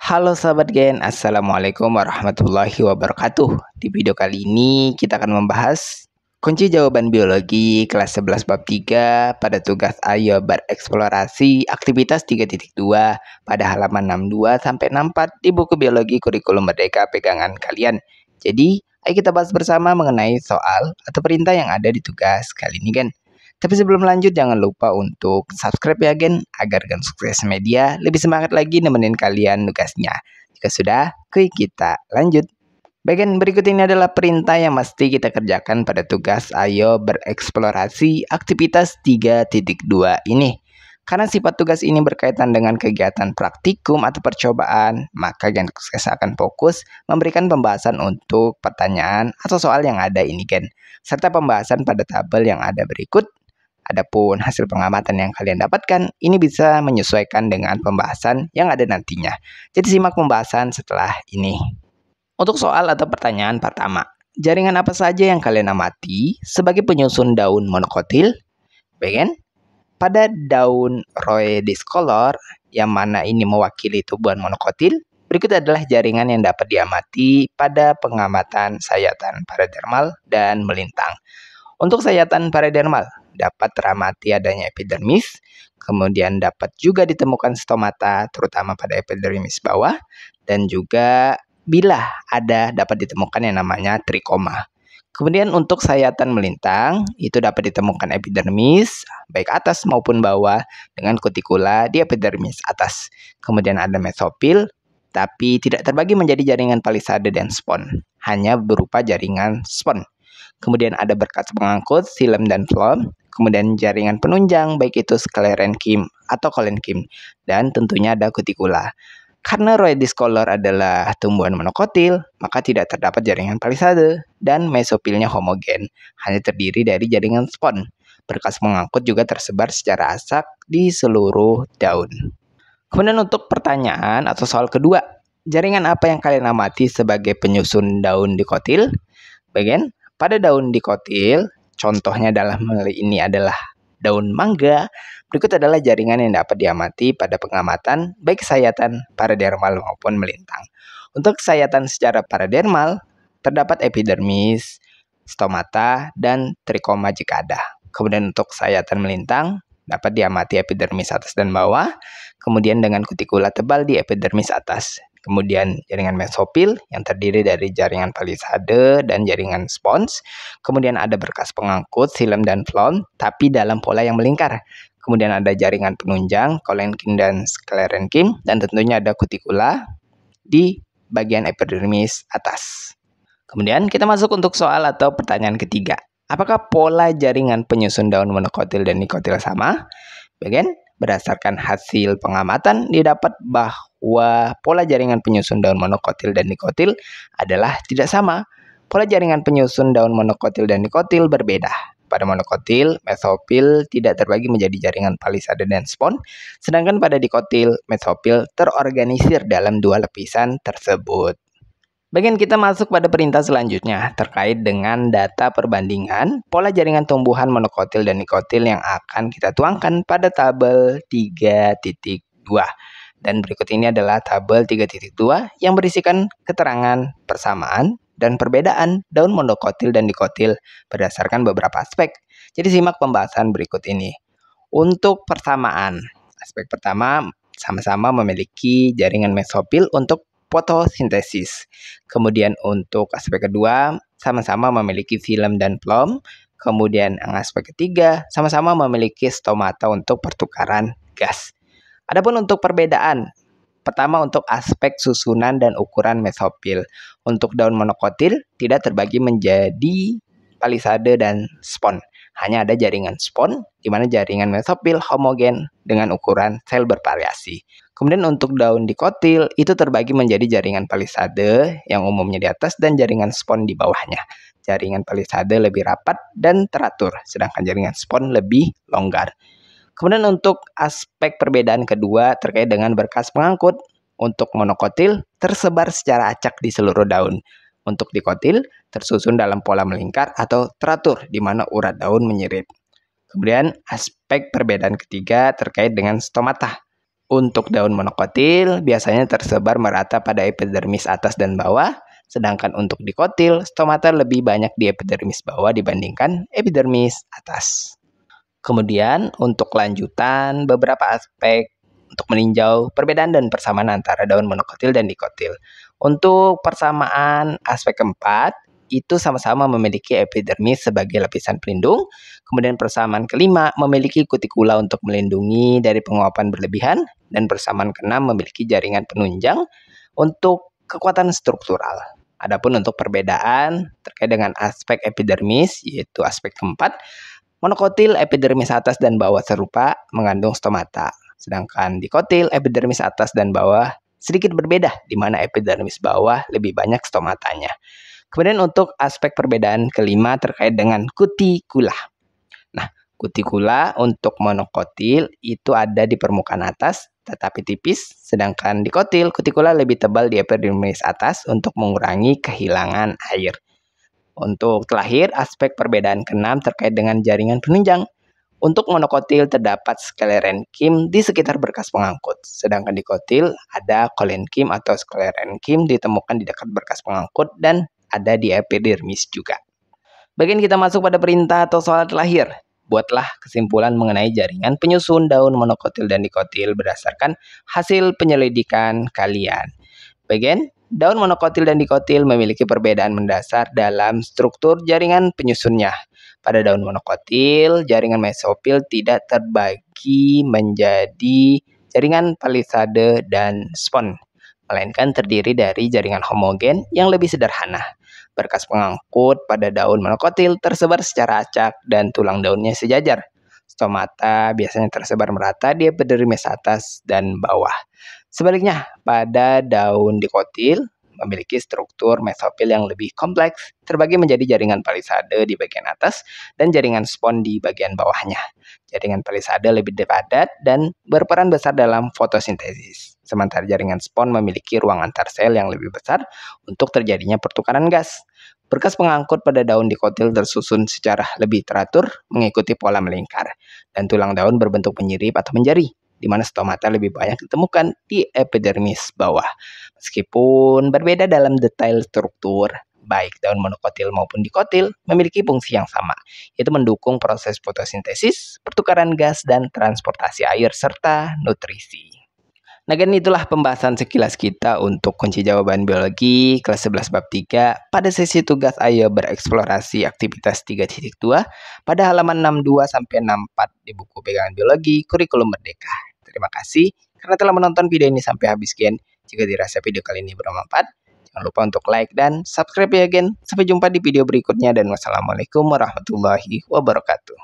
Halo sahabat Gen, Assalamualaikum warahmatullahi wabarakatuh. Di video kali ini kita akan membahas kunci jawaban biologi kelas 11 bab 3 pada tugas Ayo bereksplorasi aktivitas 3.2 pada halaman 62 sampai 64 di buku biologi kurikulum merdeka pegangan kalian. Jadi, ayo kita bahas bersama mengenai soal atau perintah yang ada di tugas kali ini, Gen. Tapi sebelum lanjut, jangan lupa untuk subscribe ya, Gen, agar Gen Sukses Media lebih semangat lagi nemenin kalian tugasnya. Jika sudah, kita lanjut. Bagian berikut ini adalah perintah yang mesti kita kerjakan pada tugas Ayo bereksplorasi aktivitas 3.2 ini. Karena sifat tugas ini berkaitan dengan kegiatan praktikum atau percobaan, maka Gen Sukses akan fokus memberikan pembahasan untuk pertanyaan atau soal yang ada ini, Gen, serta pembahasan pada tabel yang ada berikut. Adapun hasil pengamatan yang kalian dapatkan, ini bisa menyesuaikan dengan pembahasan yang ada nantinya. Jadi simak pembahasan setelah ini. Untuk soal atau pertanyaan pertama, jaringan apa saja yang kalian amati sebagai penyusun daun monokotil? Bagian pada daun Roe discolor, yang mana ini mewakili tumbuhan monokotil, berikut adalah jaringan yang dapat diamati pada pengamatan sayatan paradermal dan melintang. Untuk sayatan paradermal, dapat teramati adanya epidermis, kemudian dapat juga ditemukan stomata, terutama pada epidermis bawah, dan juga bila ada dapat ditemukan yang namanya trikoma. Kemudian untuk sayatan melintang, itu dapat ditemukan epidermis, baik atas maupun bawah, dengan kutikula di epidermis atas. Kemudian ada mesopil, tapi tidak terbagi menjadi jaringan palisade dan spon, hanya berupa jaringan spon. Kemudian ada berkas pengangkut, xilem dan phloem, kemudian jaringan penunjang, baik itu sklerenkim atau kolenkim, dan tentunya ada kutikula. Karena Roe discolor adalah tumbuhan monokotil, maka tidak terdapat jaringan palisade, dan mesopilnya homogen, hanya terdiri dari jaringan spon. Berkas pengangkut juga tersebar secara asak di seluruh daun. Kemudian untuk pertanyaan atau soal kedua, jaringan apa yang kalian amati sebagai penyusun daun dikotil? Bagian pada daun dikotil, contohnya ini adalah daun mangga. Berikut adalah jaringan yang dapat diamati pada pengamatan baik sayatan paradermal maupun melintang. Untuk sayatan secara paradermal, terdapat epidermis, stomata, dan trikoma jika ada. Kemudian untuk sayatan melintang, dapat diamati epidermis atas dan bawah, kemudian dengan kutikula tebal di epidermis atas. Kemudian jaringan mesopil yang terdiri dari jaringan palisade dan jaringan spons. Kemudian ada berkas pengangkut, xilem dan phloem, tapi dalam pola yang melingkar. Kemudian ada jaringan penunjang, kolenkim dan sklerenkim, dan tentunya ada kutikula di bagian epidermis atas. Kemudian kita masuk untuk soal atau pertanyaan ketiga. Apakah pola jaringan penyusun daun monokotil dan dikotil sama? Bagian berdasarkan hasil pengamatan didapat bahwa pola jaringan penyusun daun monokotil dan dikotil adalah tidak sama. Pola jaringan penyusun daun monokotil dan dikotil berbeda. Pada monokotil, mesopil tidak terbagi menjadi jaringan palisade dan spon, sedangkan pada dikotil, mesopil terorganisir dalam dua lapisan tersebut. Bagian kita masuk pada perintah selanjutnya terkait dengan data perbandingan pola jaringan tumbuhan monokotil dan dikotil yang akan kita tuangkan pada tabel 3.2. Dan berikut ini adalah tabel 3.2 yang berisikan keterangan persamaan dan perbedaan daun monokotil dan dikotil berdasarkan beberapa aspek. Jadi simak pembahasan berikut ini. Untuk persamaan, aspek pertama sama-sama memiliki jaringan mesopil untuk fotosintesis. Kemudian untuk aspek kedua, sama-sama memiliki xilem dan phloem. Kemudian yang aspek ketiga, sama-sama memiliki stomata untuk pertukaran gas. Adapun untuk perbedaan, pertama untuk aspek susunan dan ukuran mesopil. Untuk daun monokotil tidak terbagi menjadi palisade dan spon. Hanya ada jaringan spon, di mana jaringan mesopil homogen dengan ukuran sel bervariasi. Kemudian untuk daun dikotil, itu terbagi menjadi jaringan palisade yang umumnya di atas dan jaringan spon di bawahnya. Jaringan palisade lebih rapat dan teratur, sedangkan jaringan spon lebih longgar. Kemudian untuk aspek perbedaan kedua terkait dengan berkas pengangkut. Untuk monokotil, tersebar secara acak di seluruh daun. Untuk dikotil, tersusun dalam pola melingkar atau teratur, di mana urat daun menyirit. Kemudian aspek perbedaan ketiga terkait dengan stomata. Untuk daun monokotil biasanya tersebar merata pada epidermis atas dan bawah, sedangkan untuk dikotil, stomata lebih banyak di epidermis bawah dibandingkan epidermis atas. Kemudian untuk lanjutan beberapa aspek untuk meninjau perbedaan dan persamaan antara daun monokotil dan dikotil. Untuk persamaan aspek keempat, itu sama-sama memiliki epidermis sebagai lapisan pelindung. Kemudian persamaan kelima memiliki kutikula untuk melindungi dari penguapan berlebihan. Dan persamaan keenam memiliki jaringan penunjang untuk kekuatan struktural. Adapun untuk perbedaan terkait dengan aspek epidermis, yaitu aspek keempat, monokotil epidermis atas dan bawah serupa mengandung stomata. Sedangkan dikotil epidermis atas dan bawah sedikit berbeda, di mana epidermis bawah lebih banyak stomatanya. Kemudian untuk aspek perbedaan kelima terkait dengan kutikula. Nah, kutikula untuk monokotil itu ada di permukaan atas tetapi tipis, sedangkan dikotil kutikula lebih tebal di epidermis atas untuk mengurangi kehilangan air. Untuk terakhir, aspek perbedaan keenam terkait dengan jaringan penunjang. Untuk monokotil terdapat sklerenkim di sekitar berkas pengangkut, sedangkan di kotil ada kolenkim atau sklerenkim ditemukan di dekat berkas pengangkut dan ada di epidermis juga. Bagian kita masuk pada perintah atau soal terakhir. Buatlah kesimpulan mengenai jaringan penyusun daun monokotil dan dikotil berdasarkan hasil penyelidikan kalian. Bagian daun monokotil dan dikotil memiliki perbedaan mendasar dalam struktur jaringan penyusunnya. Pada daun monokotil, jaringan mesofil tidak terbagi menjadi jaringan palisade dan spon, melainkan terdiri dari jaringan homogen yang lebih sederhana. Berkas pengangkut pada daun monokotil tersebar secara acak dan tulang daunnya sejajar. Stomata biasanya tersebar merata di epidermis atas dan bawah. Sebaliknya, pada daun dikotil memiliki struktur mesofil yang lebih kompleks, terbagi menjadi jaringan palisade di bagian atas dan jaringan spon di bagian bawahnya. Jaringan palisade lebih padat dan berperan besar dalam fotosintesis, sementara jaringan spon memiliki ruang antar sel yang lebih besar untuk terjadinya pertukaran gas. Berkas pengangkut pada daun dikotil tersusun secara lebih teratur mengikuti pola melingkar, dan tulang daun berbentuk menyirip atau menjari, di mana stomata lebih banyak ditemukan di epidermis bawah. Meskipun berbeda dalam detail struktur, baik daun monokotil maupun dikotil memiliki fungsi yang sama, yaitu mendukung proses fotosintesis, pertukaran gas, dan transportasi air, serta nutrisi. Nah, kan itulah pembahasan sekilas kita untuk kunci jawaban biologi kelas 11 bab 3 pada sesi tugas ayo bereksplorasi aktivitas 3.2 pada halaman 62 sampai 64 di buku pegangan biologi kurikulum merdeka. Terima kasih karena telah menonton video ini sampai habis, Gen. Jika dirasa video kali ini bermanfaat, jangan lupa untuk like dan subscribe ya, Gen. Sampai jumpa di video berikutnya dan wassalamualaikum warahmatullahi wabarakatuh.